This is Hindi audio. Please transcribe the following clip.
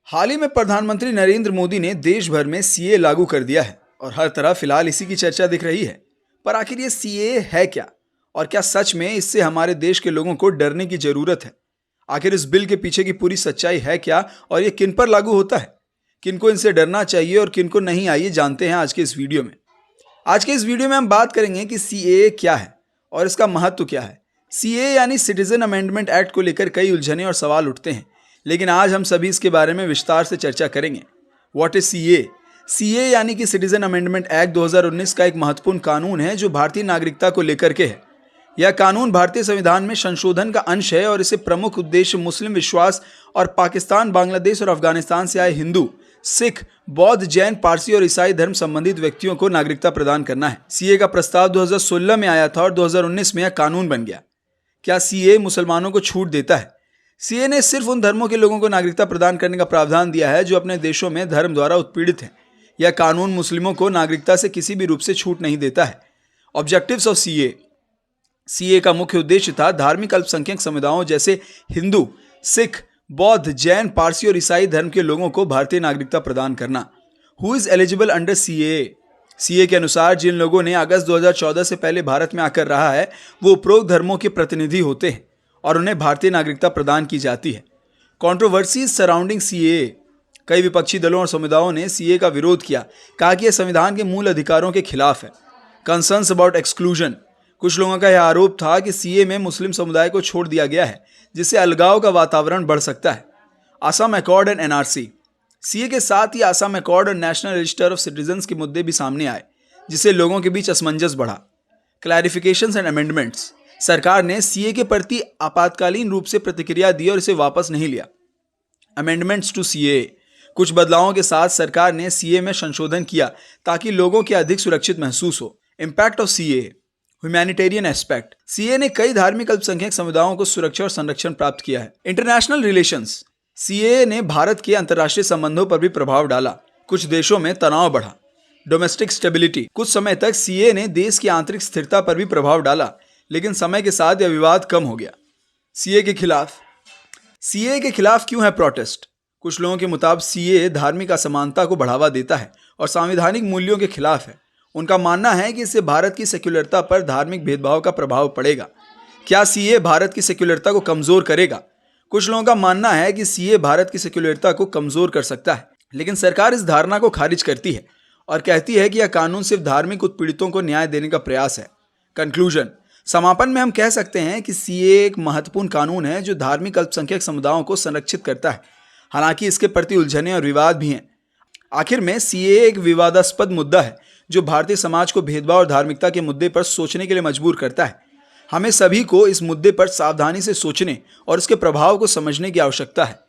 हाल ही में प्रधानमंत्री नरेंद्र मोदी ने देश भर में सीए लागू कर दिया है और हर तरफ फिलहाल इसी की चर्चा दिख रही है। पर आखिर ये सीए है क्या? और क्या सच में इससे हमारे देश के लोगों को डरने की जरूरत है? आखिर इस बिल के पीछे की पूरी सच्चाई है क्या और ये किन पर लागू होता है? किनको इनसे डरना चाहिए और किनको नहीं, आइए जानते हैं आज के इस वीडियो में। आज के इस वीडियो में हम बात करेंगे कि सीएए क्या है और इसका महत्व क्या है। सीएए यानी सिटीजन अमेंडमेंट एक्ट को लेकर कई उलझने और सवाल उठते हैं, लेकिन आज हम सभी इसके बारे में विस्तार से चर्चा करेंगे। What is CAA? सीएए यानी कि सिटीजन अमेंडमेंट एक्ट 2019 का एक महत्वपूर्ण कानून है जो भारतीय नागरिकता को लेकर के है। यह कानून भारतीय संविधान में संशोधन का अंश है और इसे प्रमुख उद्देश्य मुस्लिम विश्वास और पाकिस्तान, बांग्लादेश और अफगानिस्तान से आए हिंदू, सिख, बौद्ध, जैन, पारसी और ईसाई धर्म संबंधित व्यक्तियों को नागरिकता प्रदान करना है। सीए का प्रस्ताव 2016 में आया था और 2019 में यह कानून बन गया। क्या सीए मुसलमानों को छूट देता है? सीए ने सिर्फ उन धर्मों के लोगों को नागरिकता प्रदान करने का प्रावधान दिया है जो अपने देशों में धर्म द्वारा उत्पीड़ित हैं। यह कानून मुस्लिमों को नागरिकता से किसी भी रूप से छूट नहीं देता है। Objectives of CA. सीए का मुख्य उद्देश्य था धार्मिक अल्पसंख्यक समुदायों जैसे हिंदू, सिख, बौद्ध, जैन, पारसी और ईसाई धर्म के लोगों को भारतीय नागरिकता प्रदान करना। Who is eligible under CA? CA के अनुसार जिन लोगों ने अगस्त 2014 से पहले भारत में आकर रहा है वो उपरोक्त धर्मों के प्रतिनिधि होते हैं और उन्हें भारतीय नागरिकता प्रदान की जाती है। Controversies surrounding CA. कई विपक्षी दलों और समुदायों ने सीए का विरोध किया, कहा कि यह संविधान के मूल अधिकारों के खिलाफ है। Concerns about exclusion. कुछ लोगों का यह आरोप था कि सीए में मुस्लिम समुदाय को छोड़ दिया गया है जिससे अलगाव का वातावरण बढ़ सकता है। Assam accord and NRC. CA के साथ ही असम अकॉर्ड और नेशनल रजिस्टर ऑफ सिटीजन्स के मुद्दे भी सामने आए जिससे लोगों के बीच असमंजस बढ़ा। Clarifications and amendments. सरकार ने सीए के प्रति आपातकालीन रूप से प्रतिक्रिया दी और इसे वापस नहीं लिया। Amendments to CA. कुछ बदलावों के साथ सरकार ने सीए में संशोधन किया ताकि लोगों के अधिक सुरक्षित महसूस हो। Impact of CA. Humanitarian aspect. CA ने कई धार्मिक अल्पसंख्यक समुदायों को सुरक्षा और संरक्षण प्राप्त किया है। International relations. सीए ने भारत के अंतर्राष्ट्रीय संबंधों पर भी प्रभाव डाला। कुछ देशों में तनाव बढ़ा। Domestic stability. कुछ समय तक सीए ने देश की आंतरिक स्थिरता पर भी प्रभाव डाला, लेकिन समय के साथ यह विवाद कम हो गया। सीए के खिलाफ। सीए के खिलाफ क्यों है प्रोटेस्ट? कुछ लोगों के मुताबिक सीए धार्मिक असमानता को बढ़ावा देता है और संवैधानिक मूल्यों के खिलाफ है। उनका मानना है कि इससे भारत की सेक्युलरता पर धार्मिक भेदभाव का प्रभाव पड़ेगा। क्या सीए भारत की सेक्युलरता को कमजोर करेगा? कुछ लोगों का मानना है कि सीए भारत की सेक्युलरता को कमजोर कर सकता है, लेकिन सरकार इस धारणा को खारिज करती है और कहती है कि यह कानून सिर्फ धार्मिक उत्पीड़ितों को न्याय देने का प्रयास है। कंक्लूजन। समापन में हम कह सकते हैं कि सीए एक महत्वपूर्ण कानून है जो धार्मिक अल्पसंख्यक समुदायों को संरक्षित करता है, हालांकि इसके प्रति उलझने और विवाद भी हैं। आखिर में सीए एक विवादास्पद मुद्दा है जो भारतीय समाज को भेदभाव और धार्मिकता के मुद्दे पर सोचने के लिए मजबूर करता है। हमें सभी को इस मुद्दे पर सावधानी से सोचने और इसके प्रभाव को समझने की आवश्यकता है।